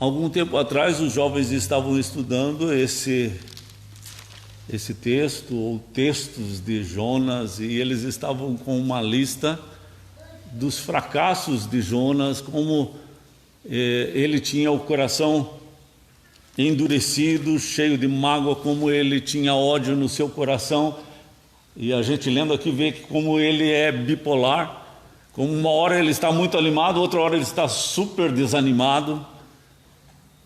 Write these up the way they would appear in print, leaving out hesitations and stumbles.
Algum tempo atrás, os jovens estavam estudando esse texto, ou textos de Jonas, e eles estavam com uma lista dos fracassos de Jonas, como ele tinha o coração endurecido, cheio de mágoa, como ele tinha ódio no seu coração. E a gente lendo aqui vê que como ele é bipolar, como uma hora ele está muito animado, outra hora ele está super desanimado.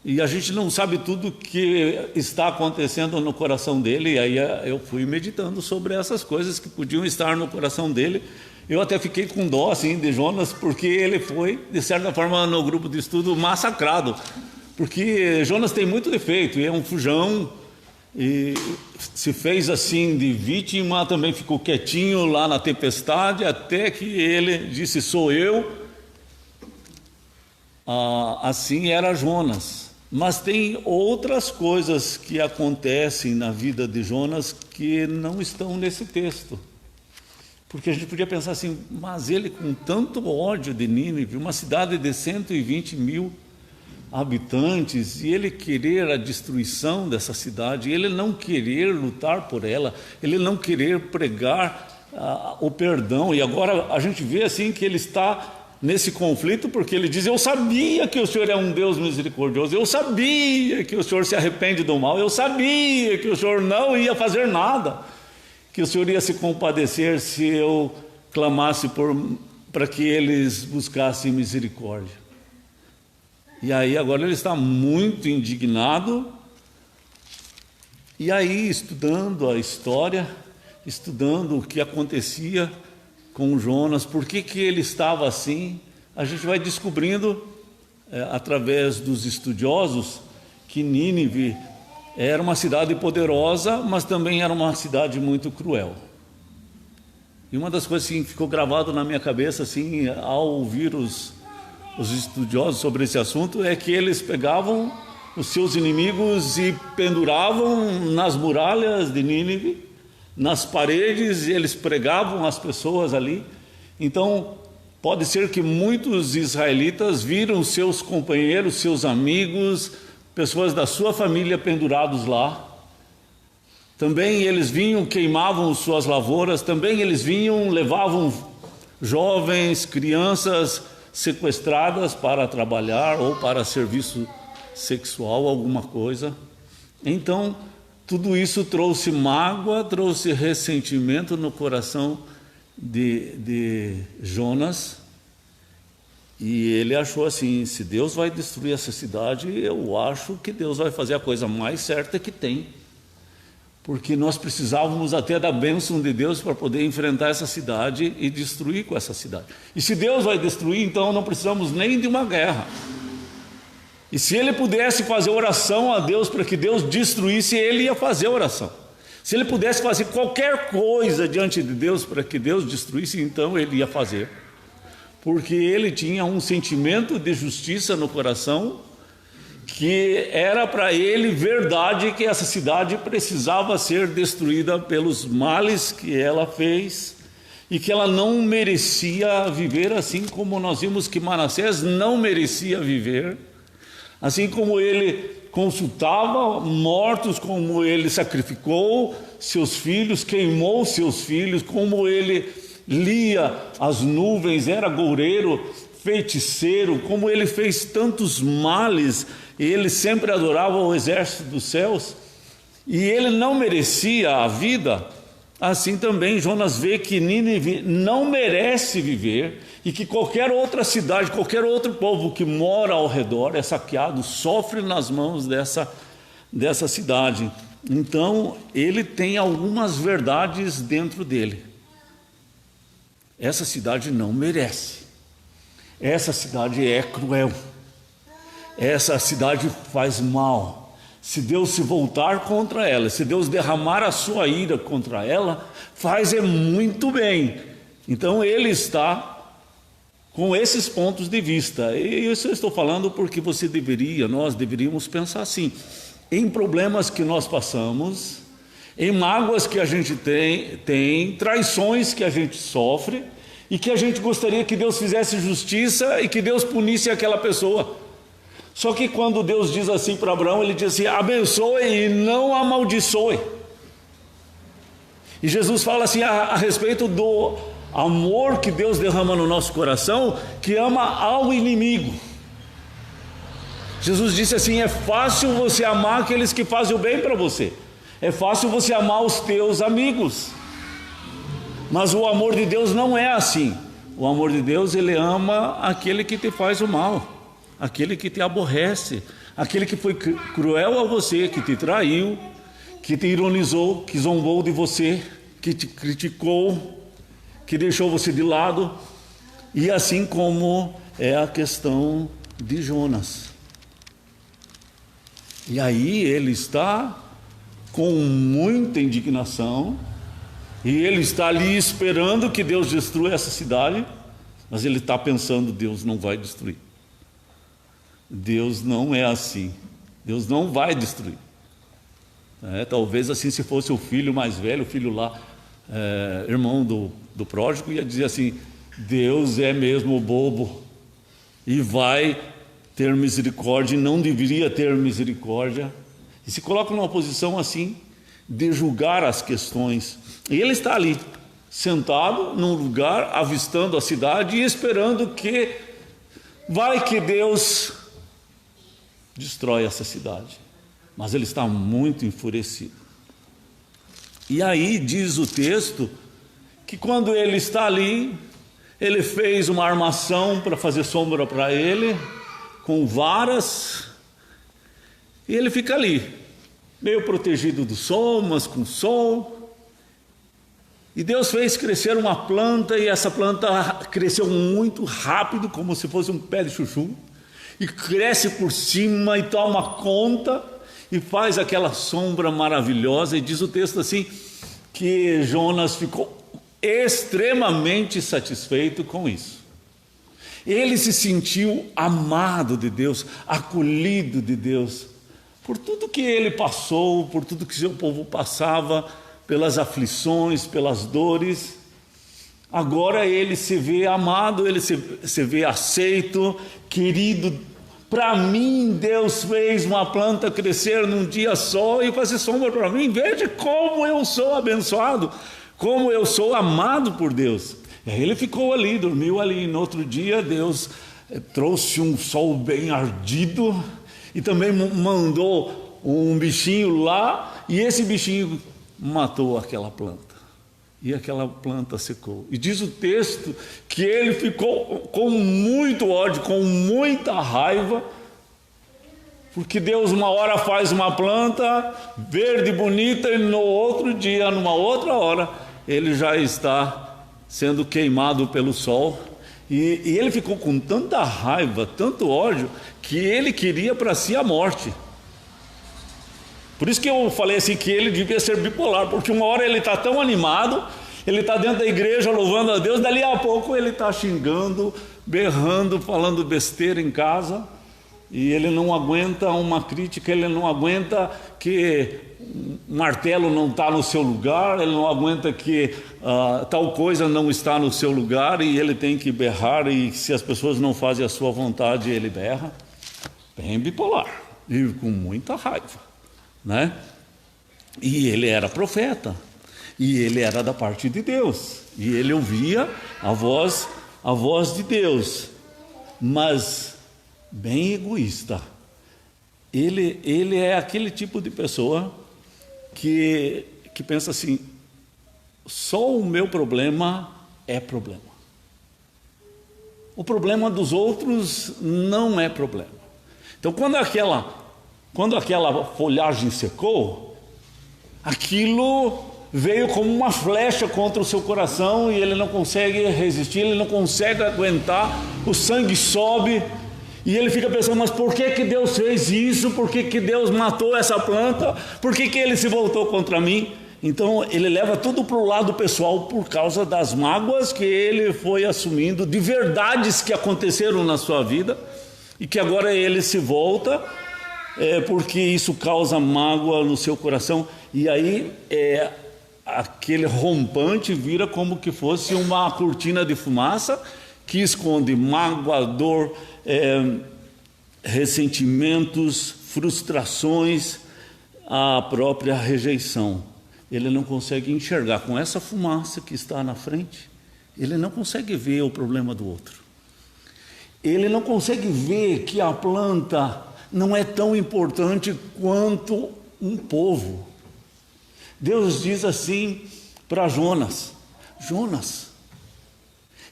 E a gente não sabe tudo que está acontecendo no coração dele. E aí eu fui meditando sobre essas coisas que podiam estar no coração dele. Eu até fiquei com dó assim, de Jonas, porque ele foi, de certa forma, no grupo de estudo massacrado. Porque Jonas tem muito defeito, e é um fujão, e se fez assim de vítima, também ficou quietinho lá na tempestade, até que ele disse: sou eu. Assim era Jonas. Mas tem outras coisas que acontecem na vida de Jonas que não estão nesse texto. Porque a gente podia pensar assim, mas ele com tanto ódio de Nínive, uma cidade de 120 mil habitantes, e ele querer a destruição dessa cidade, ele não querer lutar por ela, ele não querer pregar o perdão. E agora a gente vê assim que ele está nesse conflito, porque ele diz: eu sabia que o Senhor é um Deus misericordioso, eu sabia que o Senhor se arrepende do mal, eu sabia que o Senhor não ia fazer nada, que o Senhor ia se compadecer se eu clamasse para que eles buscassem misericórdia. E aí agora ele está muito indignado, e aí estudando a história, estudando o que acontecia com Jonas, por que ele estava assim, a gente vai descobrindo, através dos estudiosos, que Nínive era uma cidade poderosa, mas também era uma cidade muito cruel. E uma das coisas que ficou gravado na minha cabeça, assim, ao ouvir os estudiosos sobre esse assunto, é que eles pegavam os seus inimigos e penduravam nas muralhas de Nínive, nas paredes, e eles pregavam as pessoas ali. Então pode ser que muitos israelitas viram seus companheiros, seus amigos, pessoas da sua família pendurados lá. Também eles vinham, queimavam suas lavouras, também eles vinham, levavam jovens, crianças sequestradas para trabalhar ou para serviço sexual, alguma coisa. Então tudo isso trouxe mágoa, trouxe ressentimento no coração de Jonas, e ele achou assim: se Deus vai destruir essa cidade, eu acho que Deus vai fazer a coisa mais certa que tem, porque nós precisávamos até da bênção de Deus para poder enfrentar essa cidade e destruir com essa cidade. E se Deus vai destruir, então não precisamos nem de uma guerra. E se ele pudesse fazer oração a Deus para que Deus destruísse, ele ia fazer oração. Se ele pudesse fazer qualquer coisa diante de Deus para que Deus destruísse, então ele ia fazer. Porque ele tinha um sentimento de justiça no coração, que era para ele verdade que essa cidade precisava ser destruída pelos males que ela fez, e que ela não merecia viver, assim como nós vimos que Manassés não merecia viver. Assim como ele consultava mortos, como ele sacrificou seus filhos, queimou seus filhos, como ele lia as nuvens, era goureiro, feiticeiro, como ele fez tantos males, e ele sempre adorava o exército dos céus, e ele não merecia a vida. Assim também Jonas vê que Nínive não merece viver, e que qualquer outra cidade, qualquer outro povo que mora ao redor é saqueado, sofre nas mãos dessa cidade. Então ele tem algumas verdades dentro dele. Essa cidade não merece, essa cidade é cruel, essa cidade faz mal. Se Deus se voltar contra ela, se Deus derramar a sua ira contra ela, faz muito bem. Então ele está com esses pontos de vista. E isso eu estou falando porque nós deveríamos pensar assim: em problemas que nós passamos, em mágoas que a gente tem, traições que a gente sofre, e que a gente gostaria que Deus fizesse justiça e que Deus punisse aquela pessoa. Só que quando Deus diz assim para Abraão, ele diz assim: abençoe e não amaldiçoe. E Jesus fala assim a respeito do amor que Deus derrama no nosso coração, que ama ao inimigo. Jesus disse assim: é fácil você amar aqueles que fazem o bem para você, é fácil você amar os teus amigos, mas o amor de Deus não é assim. O amor de Deus, ele ama aquele que te faz o mal, aquele que te aborrece, aquele que foi cruel a você, que te traiu, que te ironizou, que zombou de você, que te criticou, que deixou você de lado. E assim como é a questão de Jonas. E aí ele está com muita indignação, e ele está ali esperando que Deus destrua essa cidade, mas ele está pensando: Deus não vai destruir. Deus não é assim, Deus não vai destruir. Talvez assim, se fosse o filho mais velho, o filho lá, irmão do pródigo, ia dizer assim: Deus é mesmo bobo e vai ter misericórdia, e não deveria ter misericórdia. E se coloca numa posição assim de julgar as questões. E ele está ali, sentado num lugar, avistando a cidade e esperando que vai que Deus destrói essa cidade. Mas ele está muito enfurecido. E aí diz o texto que quando ele está ali, ele fez uma armação para fazer sombra para ele, com varas, e ele fica ali, meio protegido do sol, mas com sol. E Deus fez crescer uma planta, e essa planta cresceu muito rápido, como se fosse um pé de chuchu, e cresce por cima e toma conta, e faz aquela sombra maravilhosa. E diz o texto assim, que Jonas ficou extremamente satisfeito com isso. Ele se sentiu amado de Deus, acolhido de Deus, por tudo que ele passou, por tudo que seu povo passava, pelas aflições, pelas dores. Agora ele se vê amado, ele se vê aceito, querido. Para mim, Deus fez uma planta crescer num dia só e fazer sombra para mim. Veja como eu sou abençoado, como eu sou amado por Deus. E aí ele ficou ali, dormiu ali. No outro dia, Deus trouxe um sol bem ardido e também mandou um bichinho lá, e esse bichinho matou aquela planta, e aquela planta secou. E diz o texto que ele ficou com muito ódio, com muita raiva, porque Deus uma hora faz uma planta verde, bonita, e no outro dia, numa outra hora, ele já está sendo queimado pelo sol. E ele ficou com tanta raiva, tanto ódio, que ele queria para si a morte. Por isso que eu falei assim, que ele devia ser bipolar, porque uma hora ele está tão animado, ele está dentro da igreja louvando a Deus, dali a pouco ele está xingando, berrando, falando besteira em casa, e ele não aguenta uma crítica, ele não aguenta que o martelo não está no seu lugar, ele não aguenta que tal coisa não está no seu lugar, e ele tem que berrar, e se as pessoas não fazem a sua vontade, ele berra. Bem bipolar, e com muita raiva, né? E ele era profeta, e ele era da parte de Deus, e ele ouvia a voz de Deus, mas bem egoísta. Ele é aquele tipo de pessoa que pensa assim: só o meu problema é problema, o problema dos outros não é problema. Então quando aquela folhagem secou, aquilo veio como uma flecha contra o seu coração, e ele não consegue resistir, ele não consegue aguentar, o sangue sobe, e ele fica pensando: mas por que Deus fez isso? Por que Deus matou essa planta? Por que ele se voltou contra mim? Então ele leva tudo para o lado pessoal, por causa das mágoas que ele foi assumindo, de verdades que aconteceram na sua vida, e que agora ele se volta, porque isso causa mágoa no seu coração. E aí aquele rompante vira como que fosse uma cortina de fumaça que esconde mágoa, dor, ressentimentos, frustrações, a própria rejeição. Ele não consegue enxergar com essa fumaça que está na frente, ele não consegue ver o problema do outro. Ele não consegue ver que a planta não é tão importante quanto um povo. Deus diz assim para Jonas: Jonas,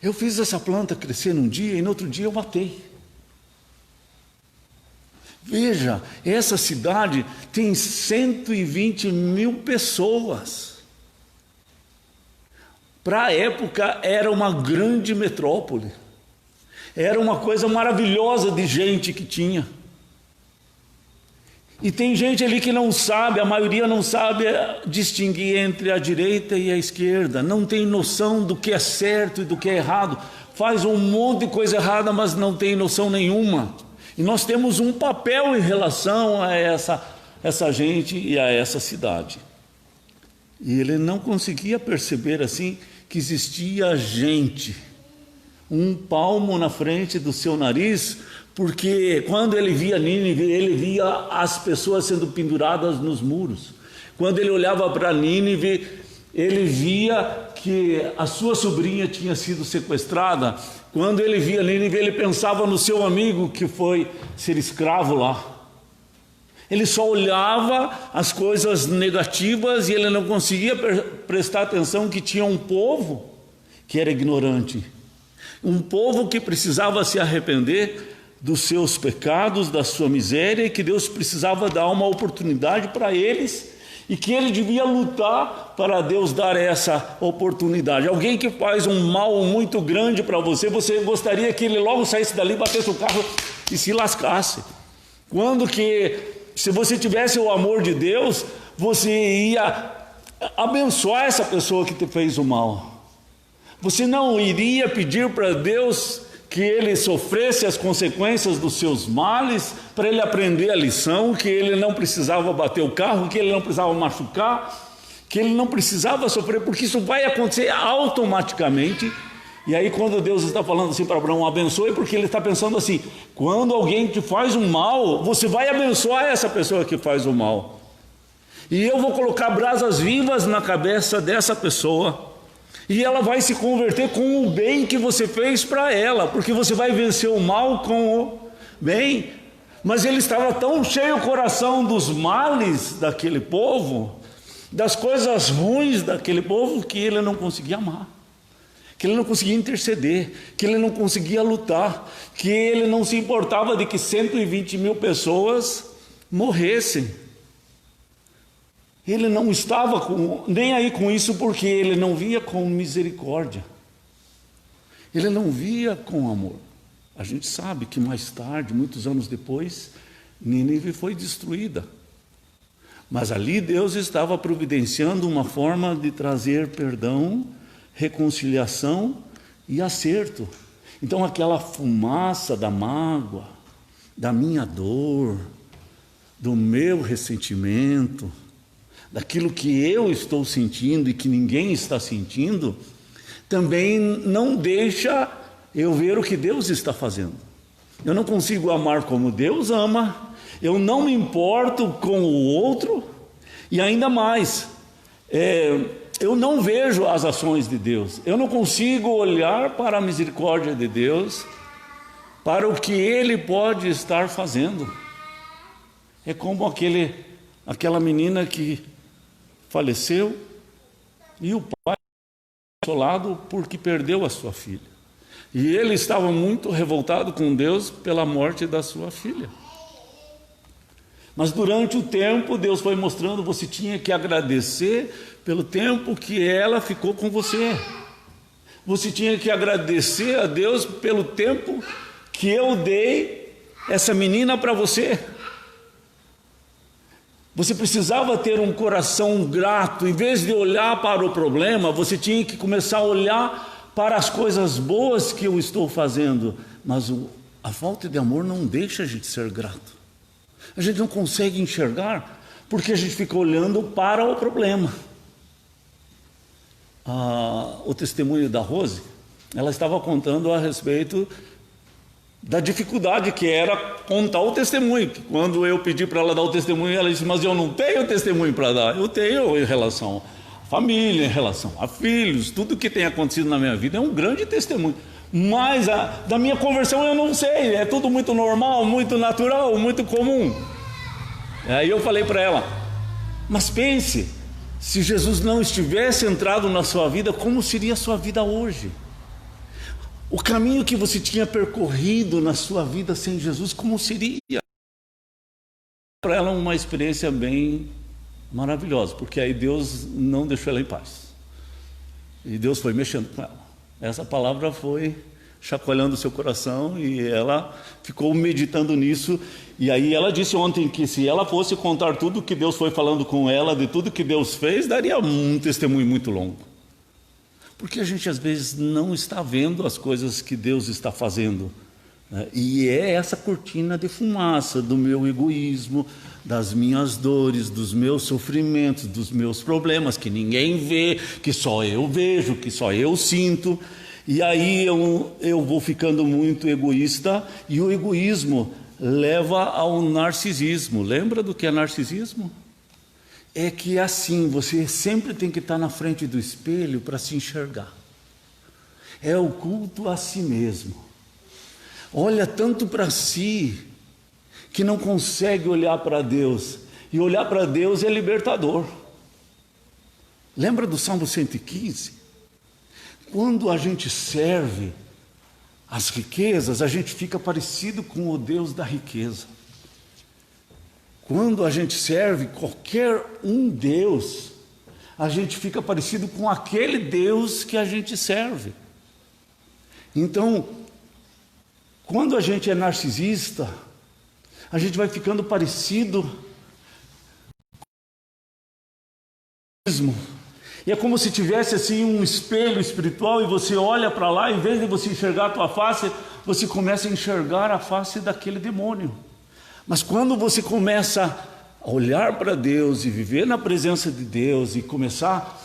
eu fiz essa planta crescer num dia e no outro dia eu matei. Veja, essa cidade tem 120.000 pessoas. Para a época era uma grande metrópole. Era uma coisa maravilhosa de gente que tinha. E tem gente ali que não sabe, a maioria não sabe distinguir entre a direita e a esquerda, não tem noção do que é certo e do que é errado, faz um monte de coisa errada, mas não tem noção nenhuma. E nós temos um papel em relação a essa gente e a essa cidade. E ele não conseguia perceber assim que existia gente, um palmo na frente do seu nariz, porque quando ele via Nínive, ele via as pessoas sendo penduradas nos muros. Quando ele olhava para Nínive, ele via que a sua sobrinha tinha sido sequestrada. Quando ele via Nínive, ele pensava no seu amigo que foi ser escravo lá. Ele só olhava as coisas negativas e ele não conseguia prestar atenção que tinha um povo que era ignorante. Um povo que precisava se arrepender dos seus pecados, da sua miséria, e que Deus precisava dar uma oportunidade para eles, e que ele devia lutar para Deus dar essa oportunidade. Alguém que faz um mal muito grande para você, você gostaria que ele logo saísse dali, batesse o carro e se lascasse. Quando que, se você tivesse o amor de Deus, você ia abençoar essa pessoa que te fez o mal. Você não iria pedir para Deus que ele sofresse as consequências dos seus males, para ele aprender a lição, que ele não precisava bater o carro, que ele não precisava machucar, que ele não precisava sofrer, porque isso vai acontecer automaticamente. E aí quando Deus está falando assim para Abraão, abençoe, porque ele está pensando assim, quando alguém te faz um mal, você vai abençoar essa pessoa que faz o mal. E eu vou colocar brasas vivas na cabeça dessa pessoa, e ela vai se converter com o bem que você fez para ela, porque você vai vencer o mal com o bem. Mas ele estava tão cheio o coração dos males daquele povo, das coisas ruins daquele povo, que ele não conseguia amar, que ele não conseguia interceder, que ele não conseguia lutar, que ele não se importava de que 120.000 pessoas morressem. Ele não estava nem aí com isso, porque ele não via com misericórdia, ele não via com amor. A gente sabe que mais tarde, muitos anos depois, Nínive foi destruída, mas ali Deus estava providenciando uma forma de trazer perdão, reconciliação e acerto. Então aquela fumaça da mágoa, da minha dor, do meu ressentimento, daquilo que eu estou sentindo e que ninguém está sentindo, também não deixa eu ver o que Deus está fazendo. Eu não consigo amar como Deus ama, eu não me importo com o outro, e ainda mais, eu não vejo as ações de Deus, eu não consigo olhar para a misericórdia de Deus, para o que Ele pode estar fazendo. É como aquela menina que faleceu e o pai consolado porque perdeu a sua filha. E ele estava muito revoltado com Deus pela morte da sua filha. Mas durante o tempo, Deus foi mostrando, você tinha que agradecer pelo tempo que ela ficou com você. Você tinha que agradecer a Deus pelo tempo que eu dei essa menina para você. Você precisava ter um coração grato. Em vez de olhar para o problema, você tinha que começar a olhar para as coisas boas que eu estou fazendo. Mas a falta de amor não deixa a gente ser grato. A gente não consegue enxergar, porque a gente fica olhando para o problema. O testemunho da Rose, ela estava contando a respeito da dificuldade que era contar o testemunho. Quando eu pedi para ela dar o testemunho, ela disse, mas eu não tenho testemunho para dar. Eu tenho em relação à família, em relação a filhos, tudo que tem acontecido na minha vida é um grande testemunho. Mas da minha conversão eu não sei, é tudo muito normal, muito natural, muito comum. Aí eu falei para ela, mas pense, se Jesus não estivesse entrado na sua vida, como seria a sua vida hoje? O caminho que você tinha percorrido na sua vida sem Jesus, como seria? Para ela uma experiência bem maravilhosa, porque aí Deus não deixou ela em paz. E Deus foi mexendo com ela. Essa palavra foi chacoalhando o seu coração e ela ficou meditando nisso. E aí ela disse ontem que se ela fosse contar tudo que Deus foi falando com ela, de tudo que Deus fez, daria um testemunho muito longo. Porque a gente às vezes não está vendo as coisas que Deus está fazendo, né? E é essa cortina de fumaça do meu egoísmo, das minhas dores, dos meus sofrimentos, dos meus problemas, que ninguém vê, que só eu vejo, que só eu sinto. E aí eu vou ficando muito egoísta, e o egoísmo leva ao narcisismo. Lembra do que é narcisismo? É que assim, você sempre tem que estar na frente do espelho para se enxergar. É o culto a si mesmo. Olha tanto para si, que não consegue olhar para Deus. E olhar para Deus é libertador. Lembra do Salmo 115? Quando a gente serve as riquezas, a gente fica parecido com o Deus da riqueza. Quando a gente serve qualquer um Deus, a gente fica parecido com aquele Deus que a gente serve. Então, quando a gente é narcisista, a gente vai ficando parecido com e é como se tivesse assim um espelho espiritual e você olha para lá, em vez de você enxergar a tua face, você começa a enxergar a face daquele demônio. Mas quando você começa a olhar para Deus e viver na presença de Deus e começar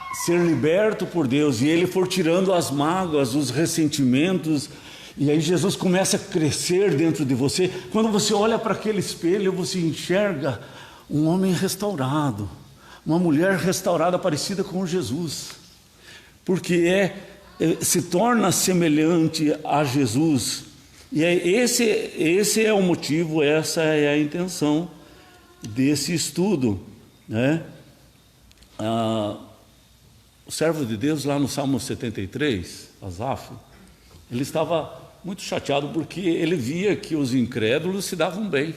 a ser liberto por Deus, e Ele for tirando as mágoas, os ressentimentos, e aí Jesus começa a crescer dentro de você, quando você olha para aquele espelho, você enxerga um homem restaurado, uma mulher restaurada, parecida com Jesus, porque se torna semelhante a Jesus. E esse é o motivo, essa é a intenção desse estudo, né? O servo de Deus lá no Salmo 73, Asaf, ele estava muito chateado porque ele via que os incrédulos se davam bem.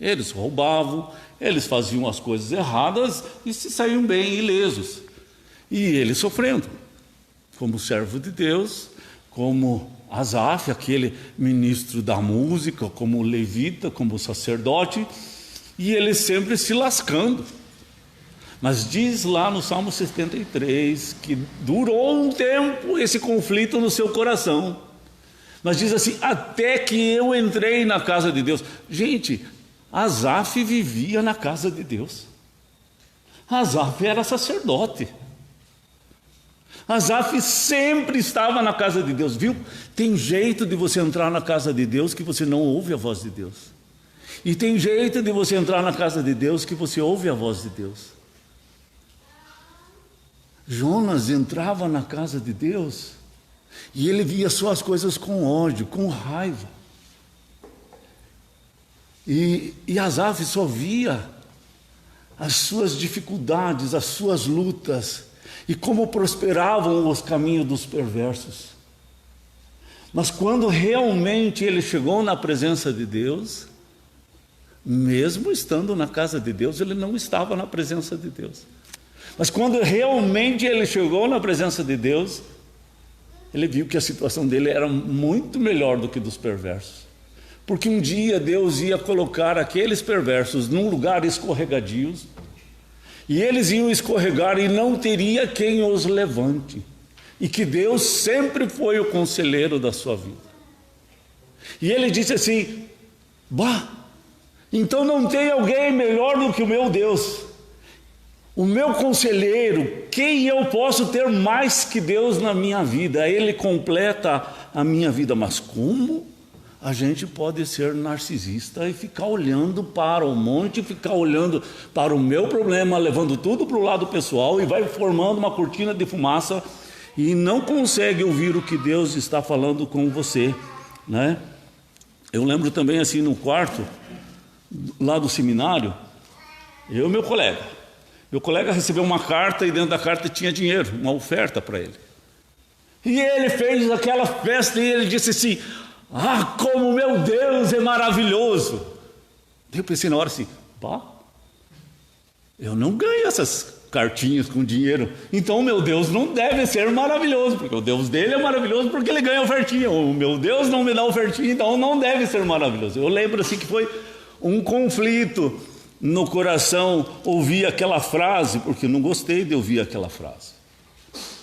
Eles roubavam, eles faziam as coisas erradas e se saíam bem ilesos. E ele sofrendo, como servo de Deus, como Asaf, aquele ministro da música, como levita, como sacerdote, e ele sempre se lascando. Mas diz lá no Salmo 73 que durou um tempo esse conflito no seu coração. Mas diz assim, até que eu entrei na casa de Deus. Gente, Asaf vivia na casa de Deus. Asaf era sacerdote. Asaf sempre estava na casa de Deus, viu? Tem jeito de você entrar na casa de Deus que você não ouve a voz de Deus. E tem jeito de você entrar na casa de Deus que você ouve a voz de Deus. Jonas entrava na casa de Deus e ele via só as coisas com ódio, com raiva. E Asaf só via as suas dificuldades, as suas lutas, e como prosperavam os caminhos dos perversos. Mas quando realmente ele chegou na presença de Deus, mesmo estando na casa de Deus, ele não estava na presença de Deus. Mas quando realmente ele chegou na presença de Deus, ele viu que a situação dele era muito melhor do que dos perversos. Porque um dia Deus ia colocar aqueles perversos num lugar escorregadios, e eles iam escorregar e não teria quem os levante. E que Deus sempre foi o conselheiro da sua vida. E ele disse assim, então não tem alguém melhor do que o meu Deus. O meu conselheiro, quem eu posso ter mais que Deus na minha vida? Ele completa a minha vida. Mas como a gente pode ser narcisista e ficar olhando para o monte, ficar olhando para o meu problema, levando tudo para o lado pessoal e vai formando uma cortina de fumaça e não consegue ouvir o que Deus está falando com você, né? Eu lembro também assim no quarto, lá do seminário, eu e meu colega recebeu uma carta e dentro da carta tinha dinheiro, uma oferta para ele. E ele fez aquela festa e ele disse assim: ah, como meu Deus é maravilhoso. Eu pensei na hora assim: pá, eu não ganho essas cartinhas com dinheiro, então o meu Deus não deve ser maravilhoso, porque o Deus dele é maravilhoso porque ele ganha ofertinha. O meu Deus não me dá ofertinha, então não deve ser maravilhoso. Eu lembro assim que foi um conflito no coração ouvir aquela frase, porque não gostei de ouvir aquela frase,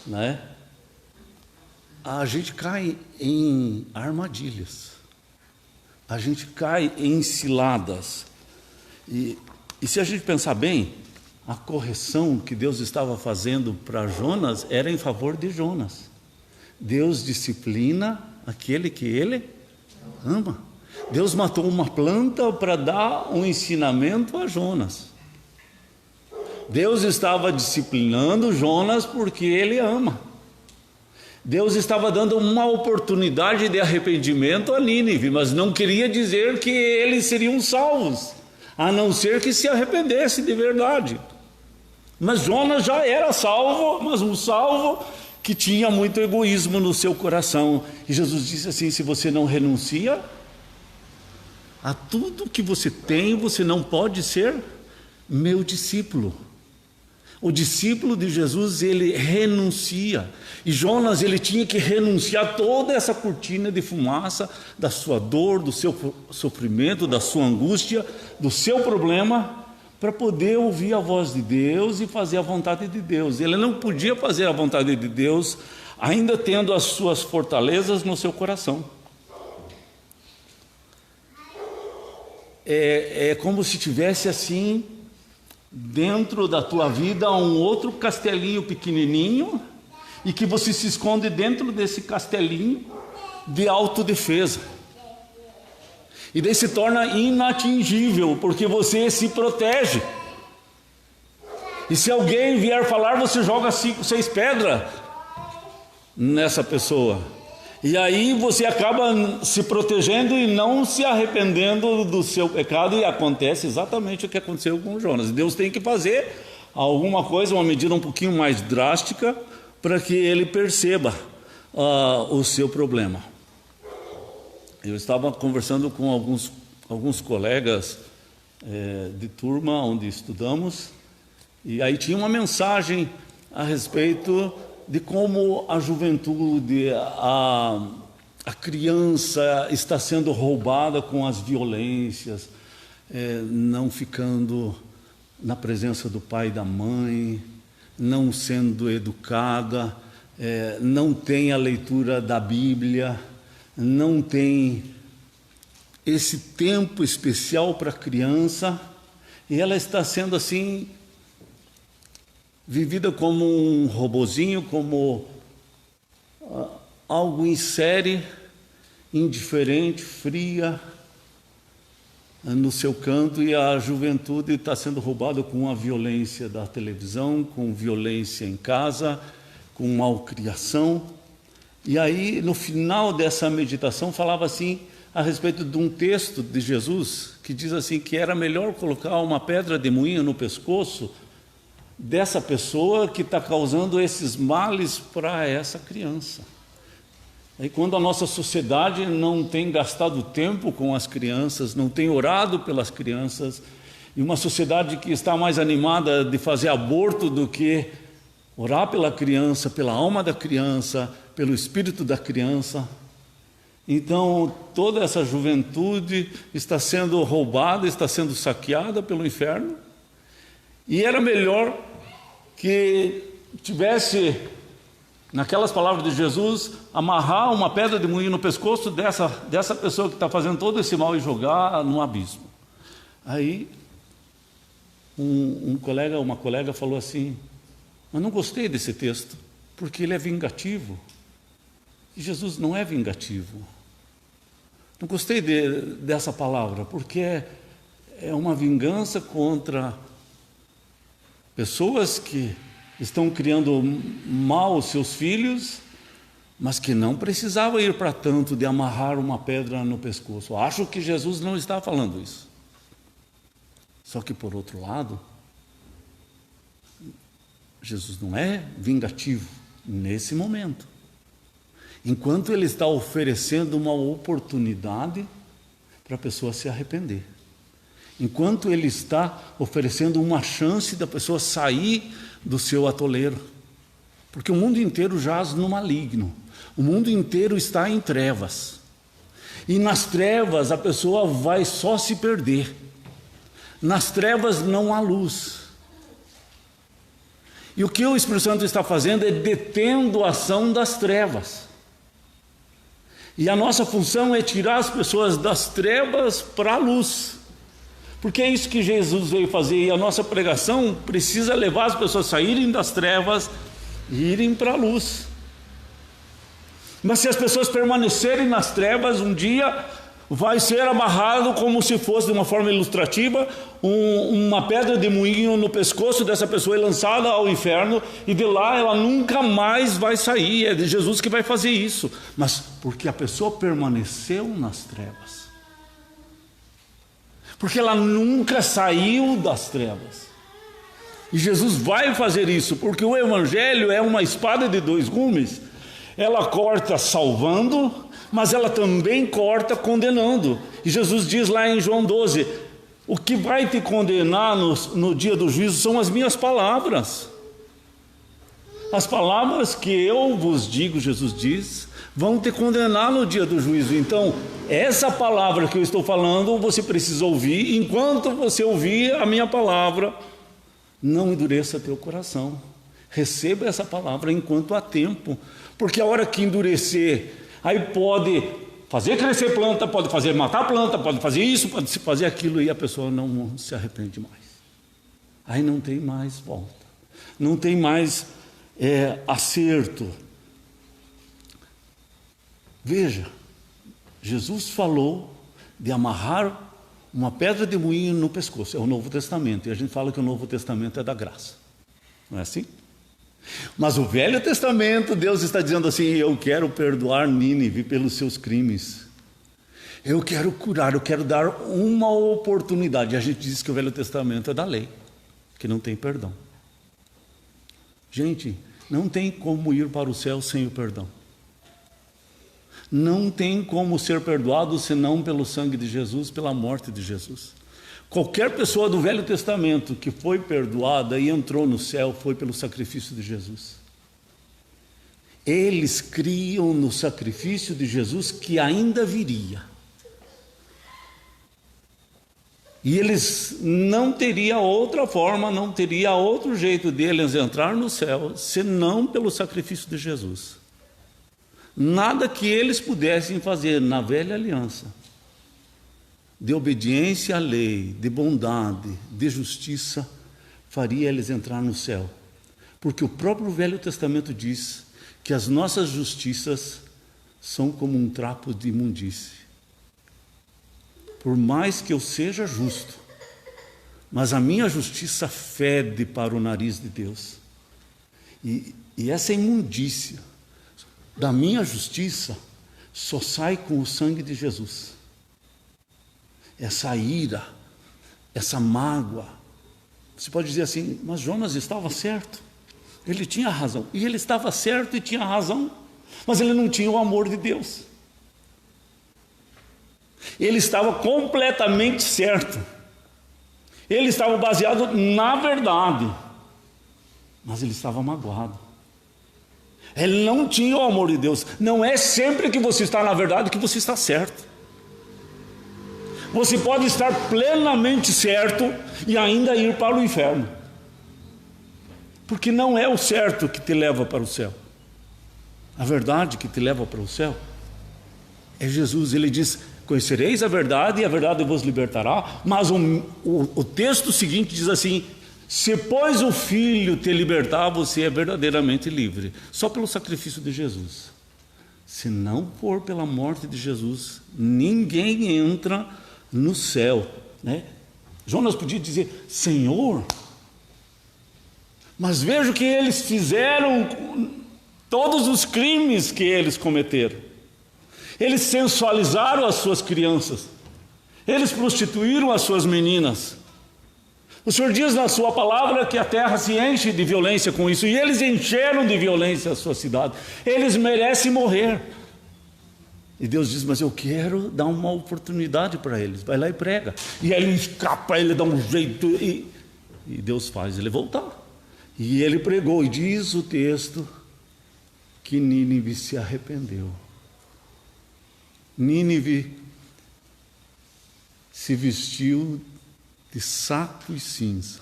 né? A gente cai em armadilhas, a gente cai em ciladas, e se a gente pensar bem, a correção que Deus estava fazendo para Jonas era em favor de Jonas. Deus disciplina aquele que Ele ama. Deus matou uma planta para dar um ensinamento a Jonas. Deus estava disciplinando Jonas porque Ele ama. Deus estava dando uma oportunidade de arrependimento a Nínive, mas não queria dizer que eles seriam salvos, a não ser que se arrependesse de verdade. Mas Jonas já era salvo, mas um salvo que tinha muito egoísmo no seu coração. E Jesus disse assim: se você não renuncia a tudo que você tem, você não pode ser meu discípulo. O discípulo de Jesus, ele renuncia. E Jonas, ele tinha que renunciar toda essa cortina de fumaça da sua dor, do seu sofrimento, da sua angústia, do seu problema, para poder ouvir a voz de Deus e fazer a vontade de Deus. Ele não podia fazer a vontade de Deus ainda tendo as suas fortalezas no seu coração. É como se tivesse assim, dentro da tua vida, um outro castelinho pequenininho, e que você se esconde dentro desse castelinho de autodefesa. E daí se torna inatingível, porque você se protege. E se alguém vier falar, você joga 5, 6 pedras nessa pessoa. E aí você acaba se protegendo e não se arrependendo do seu pecado, e acontece exatamente o que aconteceu com Jonas. Deus tem que fazer alguma coisa, uma medida um pouquinho mais drástica, para que ele perceba o seu problema. Eu estava conversando com alguns colegas de turma onde estudamos, e aí tinha uma mensagem a respeito de como a juventude, a criança está sendo roubada com as violências, não ficando na presença do pai e da mãe, não sendo educada, não tem a leitura da Bíblia, não tem esse tempo especial para a criança, e ela está sendo assim vivida como um robozinho, como algo em série, indiferente, fria, no seu canto, e a juventude está sendo roubada com a violência da televisão, com violência em casa, com malcriação. E aí, no final dessa meditação, falava assim, a respeito de um texto de Jesus, que diz assim, que era melhor colocar uma pedra de moinho no pescoço dessa pessoa que está causando esses males para essa criança. Aí quando a nossa sociedade não tem gastado tempo com as crianças, não tem orado pelas crianças, e uma sociedade que está mais animada de fazer aborto do que orar pela criança, pela alma da criança, pelo espírito da criança, então toda essa juventude está sendo roubada, está sendo saqueada pelo inferno. E era melhor que tivesse, naquelas palavras de Jesus, amarrar uma pedra de moinho no pescoço dessa pessoa que está fazendo todo esse mal e jogar no abismo. Aí uma colega falou assim: eu não gostei desse texto, porque ele é vingativo. E Jesus não é vingativo. Não gostei dessa palavra, porque é uma vingança contra pessoas que estão criando mal aos seus filhos, mas que não precisava ir para tanto de amarrar uma pedra no pescoço. Acho que Jesus não está falando isso. Só que, por outro lado, Jesus não é vingativo nesse momento. Enquanto ele está oferecendo uma oportunidade para a pessoa se arrepender. Enquanto ele está oferecendo uma chance da pessoa sair do seu atoleiro. Porque o mundo inteiro jaz no maligno. O mundo inteiro está em trevas. E nas trevas a pessoa vai só se perder. Nas trevas não há luz. E o que o Espírito Santo está fazendo é detendo a ação das trevas. E a nossa função é tirar as pessoas das trevas para a luz. Porque é isso que Jesus veio fazer. E a nossa pregação precisa levar as pessoas a saírem das trevas e irem para a luz. Mas se as pessoas permanecerem nas trevas, um dia vai ser amarrado, como se fosse, de uma forma ilustrativa, uma pedra de moinho no pescoço dessa pessoa e lançada ao inferno, e de lá ela nunca mais vai sair. É Jesus que vai fazer isso, mas porque a pessoa permaneceu nas trevas, porque ela nunca saiu das trevas. E Jesus vai fazer isso, porque o Evangelho é uma espada de dois gumes. Ela corta salvando, mas ela também corta condenando. E Jesus diz lá em João 12, o que vai te condenar no dia do juízo são as minhas palavras. As palavras que eu vos digo, Jesus diz, vão te condenar no dia do juízo. Então, essa palavra que eu estou falando, você precisa ouvir. Enquanto você ouvir a minha palavra, não endureça teu coração. Receba essa palavra enquanto há tempo. Porque a hora que endurecer, aí pode fazer crescer planta, pode fazer matar planta, pode fazer isso, pode fazer aquilo, e a pessoa não se arrepende mais. Aí não tem mais volta, não tem mais acerto. Veja, Jesus falou de amarrar uma pedra de moinho no pescoço, é o Novo Testamento, e a gente fala que o Novo Testamento é da graça, não é assim? Mas o Velho Testamento, Deus está dizendo assim, eu quero perdoar Nínive pelos seus crimes, eu quero curar, eu quero dar uma oportunidade. A gente diz que o Velho Testamento é da lei, que não tem perdão. Gente, não tem como ir para o céu sem o perdão. Não tem como ser perdoado senão pelo sangue de Jesus, pela morte de Jesus. Qualquer pessoa do Velho Testamento que foi perdoada e entrou no céu foi pelo sacrifício de Jesus. Eles criam no sacrifício de Jesus que ainda viria. E eles não teriam outra forma, não teria outro jeito deles entrar no céu, senão pelo sacrifício de Jesus. Nada que eles pudessem fazer na velha aliança, de obediência à lei, de bondade, de justiça, faria eles entrar no céu. Porque o próprio Velho Testamento diz que as nossas justiças são como um trapo de imundície. Por mais que eu seja justo, mas a minha justiça fede para o nariz de Deus. E essa imundícia da minha justiça só sai com o sangue de Jesus. Essa ira, essa mágoa. Você pode dizer assim, mas Jonas estava certo, ele tinha razão. E ele estava certo e tinha razão, mas ele não tinha o amor de Deus. Ele estava completamente certo, ele estava baseado na verdade, mas ele estava magoado. Ele não tinha o amor de Deus. Não é sempre que você está na verdade que você está certo. Você pode estar plenamente certo e ainda ir para o inferno. Porque não é o certo que te leva para o céu. A verdade que te leva para o céu é Jesus. Ele diz, conhecereis a verdade e a verdade vos libertará. Mas o texto seguinte diz assim, se pois o Filho te libertar, você é verdadeiramente livre. Só pelo sacrifício de Jesus. se não for pela morte de Jesus, ninguém entra no céu, né? Jonas podia dizer: Senhor, mas veja o que eles fizeram, todos os crimes que eles cometeram. Eles sensualizaram as suas crianças, eles prostituíram as suas meninas. O Senhor diz na sua palavra que a terra se enche de violência com isso, e eles encheram de violência a sua cidade. Eles merecem morrer. E Deus diz: mas eu quero dar uma oportunidade para eles. Vai lá e prega. E ele escapa, ele dá um jeito, e Deus faz ele voltar. E ele pregou, e diz o texto que Nínive se arrependeu. Nínive se vestiu de saco e cinza.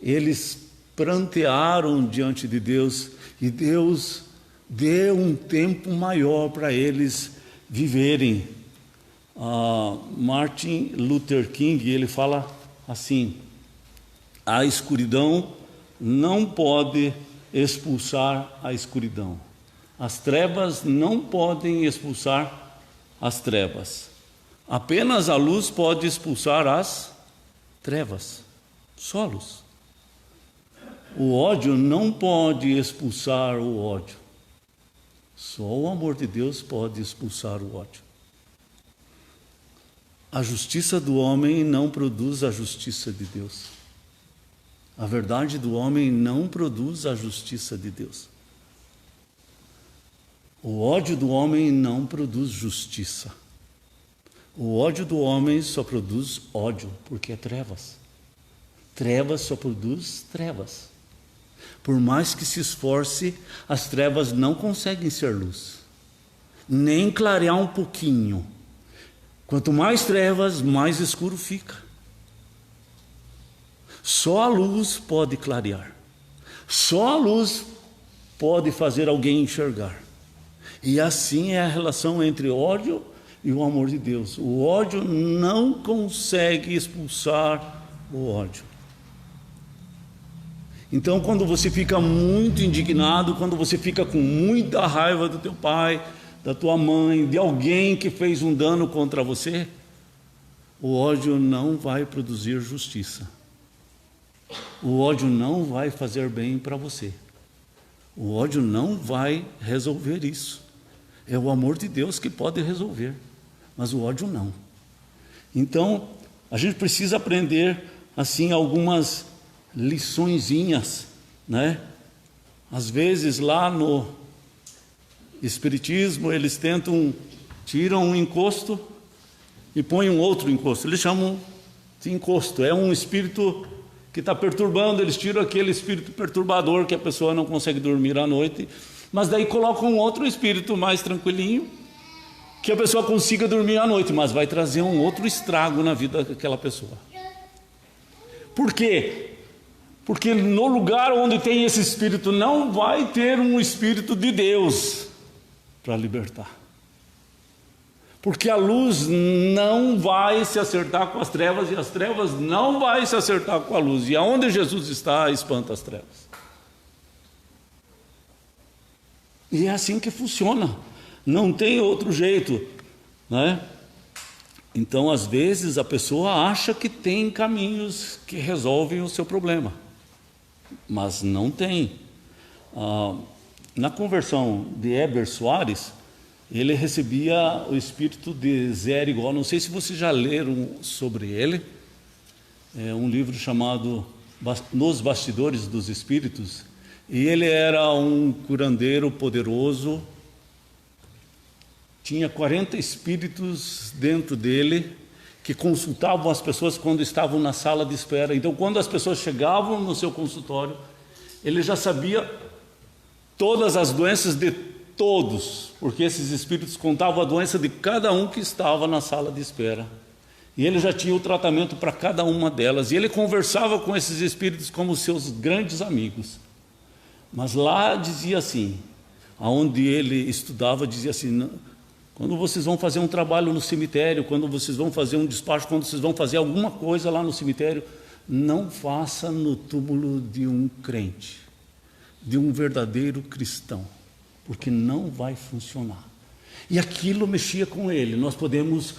Eles prantearam diante de Deus, e Deus deu um tempo maior para eles viverem. Martin Luther King, ele fala assim: a escuridão não pode expulsar a escuridão. As trevas não podem expulsar as trevas. Apenas a luz pode expulsar as trevas. Só a luz. O ódio não pode expulsar o ódio. Só o amor de Deus pode expulsar o ódio. A justiça do homem não produz a justiça de Deus. A verdade do homem não produz a justiça de Deus. O ódio do homem não produz justiça. O ódio do homem só produz ódio, porque é trevas. Trevas só produz trevas. Por mais que se esforce, as trevas não conseguem ser luz, nem clarear um pouquinho. Quanto mais trevas, mais escuro fica. Só a luz pode clarear. Só a luz pode fazer alguém enxergar. E assim é a relação entre ódio e o amor de Deus. O ódio não consegue expulsar o ódio. Então, quando você fica muito indignado, quando você fica com muita raiva do teu pai, da tua mãe, de alguém que fez um dano contra você, o ódio não vai produzir justiça. O ódio não vai fazer bem para você. O ódio não vai resolver isso. É o amor de Deus que pode resolver, mas o ódio não. Então, a gente precisa aprender assim algumas liçõezinhas, né? Às vezes lá no Espiritismo eles tiram um encosto e põem um outro encosto. Eles chamam de encosto. É um espírito que está perturbando. Eles tiram aquele espírito perturbador que a pessoa não consegue dormir à noite, mas daí colocam um outro espírito mais tranquilinho, que a pessoa consiga dormir à noite, mas vai trazer um outro estrago na vida daquela pessoa. Por quê? Porque no lugar onde tem esse espírito não vai ter um espírito de Deus para libertar. Porque a luz não vai se acertar com as trevas, e as trevas não vai se acertar com a luz. E aonde Jesus está, espanta as trevas. E é assim que funciona. Não tem outro jeito, né? Então, às vezes, a pessoa acha que tem caminhos que resolvem o seu problema, mas não tem. Na conversão de Heber Soares, ele recebia o espírito de Zé Igual. Não sei se vocês já leram sobre ele. É um livro chamado Nos Bastidores dos Espíritos. E ele era um curandeiro poderoso. Tinha 40 espíritos dentro dele que consultavam as pessoas quando estavam na sala de espera. Então, quando as pessoas chegavam no seu consultório, ele já sabia todas as doenças de todos, porque esses espíritos contavam a doença de cada um que estava na sala de espera. E ele já tinha o tratamento para cada uma delas. E ele conversava com esses espíritos como seus grandes amigos. Mas lá dizia assim, aonde ele estudava, dizia assim: quando vocês vão fazer um trabalho no cemitério, quando vocês vão fazer um despacho, quando vocês vão fazer alguma coisa lá no cemitério, não faça no túmulo de um crente. de um verdadeiro cristão, porque não vai funcionar. E aquilo mexia com ele. Nós podemos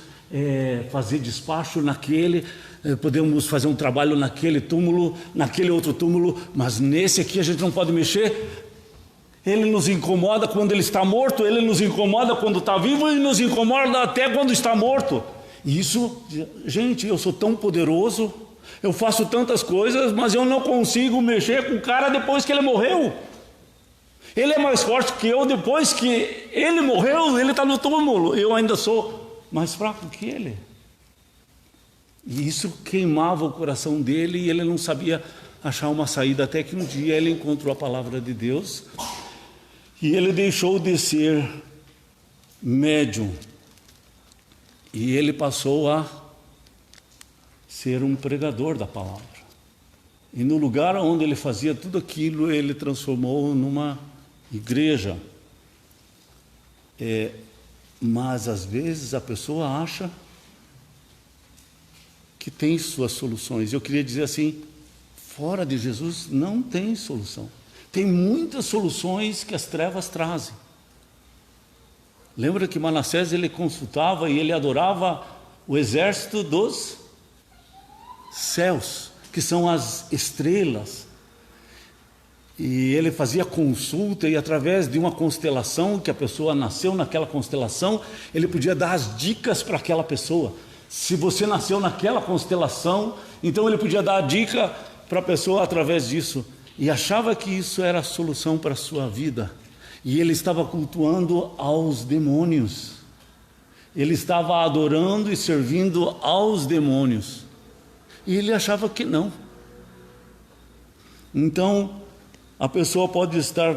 fazer despacho naquele, podemos fazer um trabalho naquele túmulo, naquele outro túmulo, mas nesse aqui a gente não pode mexer. Ele nos incomoda quando ele está morto, ele nos incomoda quando está vivo e nos incomoda até quando está morto. E isso, gente, eu sou tão poderoso, eu faço tantas coisas, mas eu não consigo mexer com o cara depois que ele morreu. Ele é mais forte que eu. Depois que ele morreu, ele está no túmulo, eu ainda sou mais fraco que ele. E isso queimava o coração dele e ele não sabia achar uma saída, até que um dia ele encontrou a palavra de Deus e ele deixou de ser médium e ele passou a ser um pregador da palavra. E no lugar onde ele fazia tudo aquilo, ele transformou numa igreja. Mas às vezes a pessoa acha que tem suas soluções. Eu queria dizer assim, fora de Jesus não tem solução. Tem muitas soluções que as trevas trazem. Lembra que Manassés ele consultava e ele adorava o exército dos céus, que são as estrelas. E ele fazia consulta e através de uma constelação, que a pessoa nasceu naquela constelação, ele podia dar as dicas para aquela pessoa. Se você nasceu naquela constelação, então ele podia dar a dica para a pessoa através disso. E achava que isso era a solução para a sua vida. E ele estava cultuando aos demônios. Ele estava adorando e servindo aos demônios. E ele achava que não. Então, a pessoa pode estar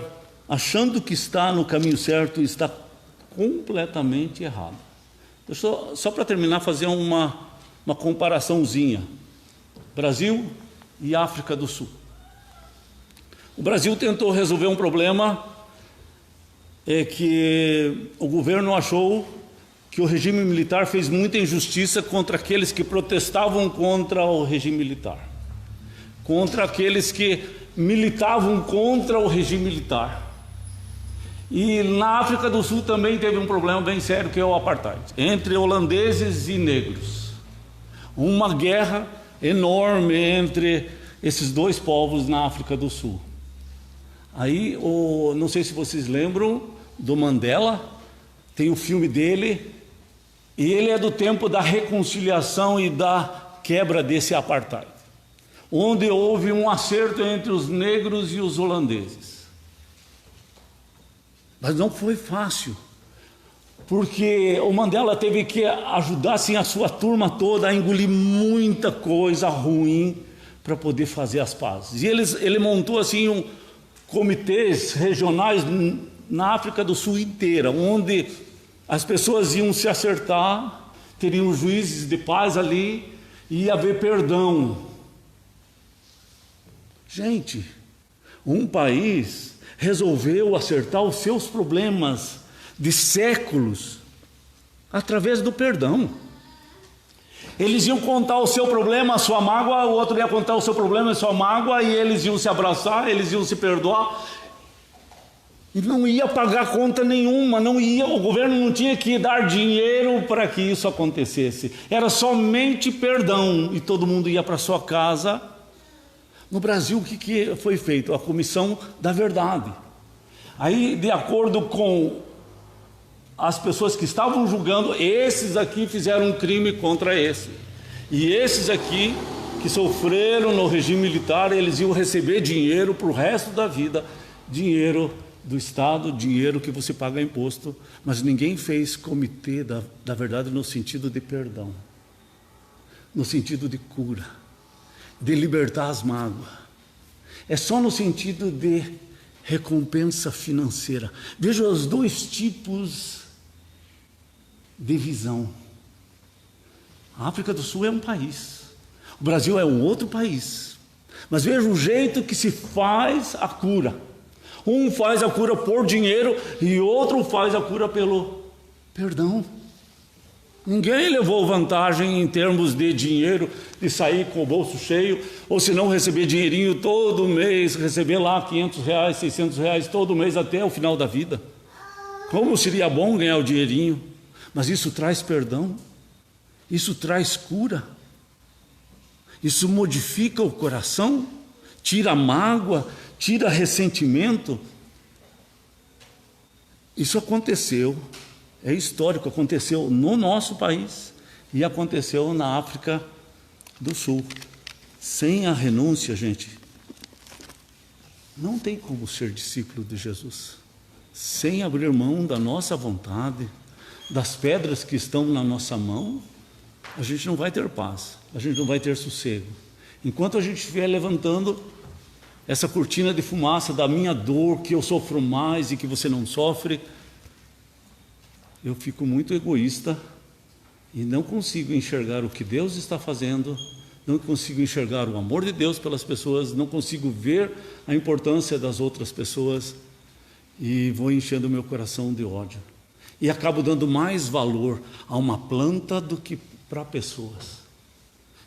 achando que está no caminho certo e está completamente errado. Deixa eu só para terminar, fazer uma comparaçãozinha. Brasil e África do Sul. O Brasil tentou resolver um problema que o governo achou que o regime militar fez muita injustiça contra aqueles que protestavam contra o regime militar, contra aqueles que militavam contra o regime militar. E na África do Sul também teve um problema bem sério, que é o apartheid, entre holandeses e negros. Uma guerra enorme entre esses dois povos na África do Sul. Aí, não sei se vocês lembram do Mandela, tem o filme dele, e ele é do tempo da reconciliação e da quebra desse apartheid, onde houve um acerto entre os negros e os holandeses. Mas não foi fácil, porque o Mandela teve que ajudar assim, a sua turma toda a engolir muita coisa ruim para poder fazer as pazes. E ele montou assim comitês regionais na África do Sul inteira, onde as pessoas iam se acertar, teriam juízes de paz ali, e ia haver perdão. Gente, um país resolveu acertar os seus problemas de séculos através do perdão. Eles iam contar o seu problema, a sua mágoa, o outro ia contar o seu problema, a sua mágoa, e eles iam se abraçar, eles iam se perdoar, e não ia pagar conta nenhuma, o governo não tinha que dar dinheiro para que isso acontecesse, era somente perdão, e todo mundo ia para sua casa. No Brasil, o que foi feito? A Comissão da Verdade. Aí, de acordo com as pessoas que estavam julgando, esses aqui fizeram um crime contra esse. E esses aqui, que sofreram no regime militar, eles iam receber dinheiro para o resto da vida, dinheiro do Estado, dinheiro que você paga imposto, mas ninguém fez comitê da verdade no sentido de perdão, no sentido de cura, de libertar as mágoas. É só no sentido de recompensa financeira. Veja os dois tipos de visão. A África do Sul é um país, o Brasil é um outro país, mas veja o jeito que se faz a cura. Um faz a cura por dinheiro e outro faz a cura pelo perdão. Ninguém levou vantagem em termos de dinheiro, de sair com o bolso cheio, ou se não receber dinheirinho todo mês, receber lá R$500, R$600 todo mês até o final da vida. Como seria bom ganhar o dinheirinho, mas isso traz perdão, isso traz cura, isso modifica o coração, tira a mágoa, tira ressentimento. Isso aconteceu, é histórico, aconteceu no nosso país e aconteceu na África do Sul. Sem a renúncia, gente, não tem como ser discípulo de Jesus. Sem abrir mão da nossa vontade, das pedras que estão na nossa mão, a gente não vai ter paz, a gente não vai ter sossego. Enquanto a gente estiver levantando essa cortina de fumaça da minha dor, que eu sofro mais e que você não sofre, eu fico muito egoísta e não consigo enxergar o que Deus está fazendo, não consigo enxergar o amor de Deus pelas pessoas, não consigo ver a importância das outras pessoas e vou enchendo o meu coração de ódio. E acabo dando mais valor a uma planta do que para pessoas.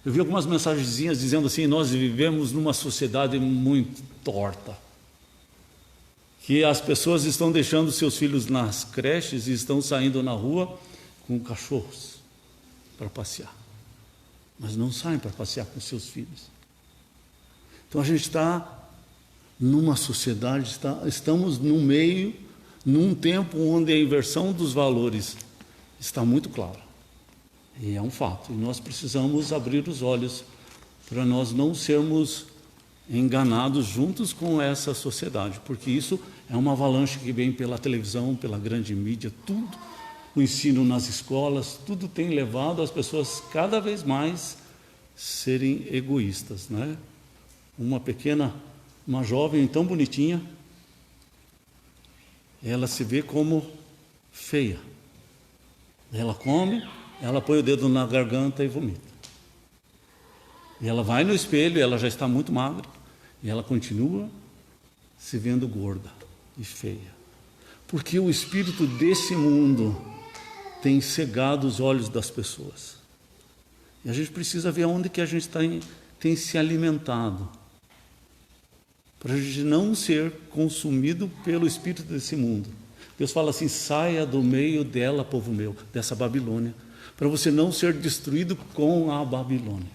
Eu vi algumas mensagenzinhas dizendo assim: nós vivemos numa sociedade muito torta, que as pessoas estão deixando seus filhos nas creches e estão saindo na rua com cachorros para passear, mas não saem para passear com seus filhos. Então a gente está numa sociedade, estamos no meio, num tempo onde a inversão dos valores está muito clara, e é um fato, e nós precisamos abrir os olhos para nós não sermos enganados juntos com essa sociedade, porque isso é uma avalanche que vem pela televisão, pela grande mídia, tudo, o ensino nas escolas, tudo tem levado as pessoas cada vez mais serem egoístas, né? Uma jovem tão bonitinha, ela se vê como feia, ela come, ela põe o dedo na garganta e vomita, e ela vai no espelho, ela já está muito magra, e ela continua se vendo gorda e feia, porque o espírito desse mundo tem cegado os olhos das pessoas, e a gente precisa ver onde que a gente tem se alimentado, para a gente não ser consumido pelo espírito desse mundo. Deus fala assim: saia do meio dela, povo meu, dessa Babilônia, para você não ser destruído com a Babilônia.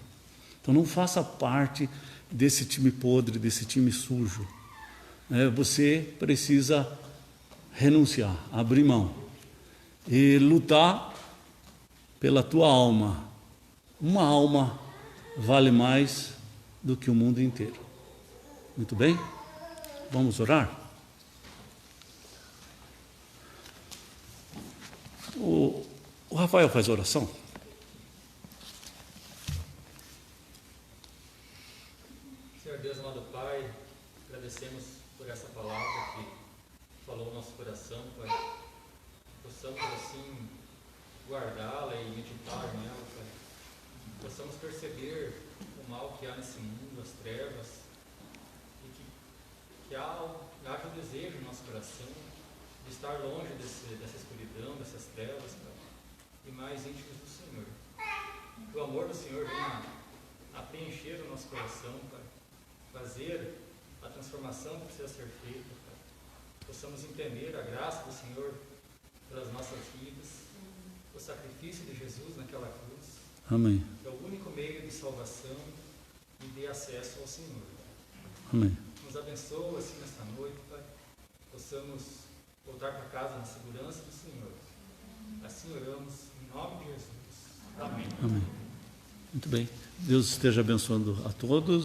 Então não faça parte desse time podre, desse time sujo. Você precisa renunciar, abrir mão e lutar pela tua alma. Uma alma vale mais do que o mundo inteiro. Muito bem? Vamos orar? O Rafael faz oração. Senhor Deus, amado Pai, agradecemos por essa palavra que falou no nosso coração, Pai. Possamos assim guardá-la e meditar nela, Pai. Possamos perceber o mal que há nesse mundo, as trevas, e que haja o desejo no nosso coração de estar longe dessa escuridão, dessas trevas, Pai, e mais íntimos do Senhor. Que o amor do Senhor venha a preencher o nosso coração, Pai, fazer a transformação que precisa ser feita, Pai. Possamos entender a graça do Senhor pelas nossas vidas, o sacrifício de Jesus naquela cruz. Amém. É o único meio de salvação e de acesso ao Senhor. Amém. Nos abençoa assim nesta noite, Pai. Possamos voltar para casa na segurança do Senhor. Assim oramos em nome de Jesus. Amém. Amém. Muito bem. Deus esteja abençoando a todos.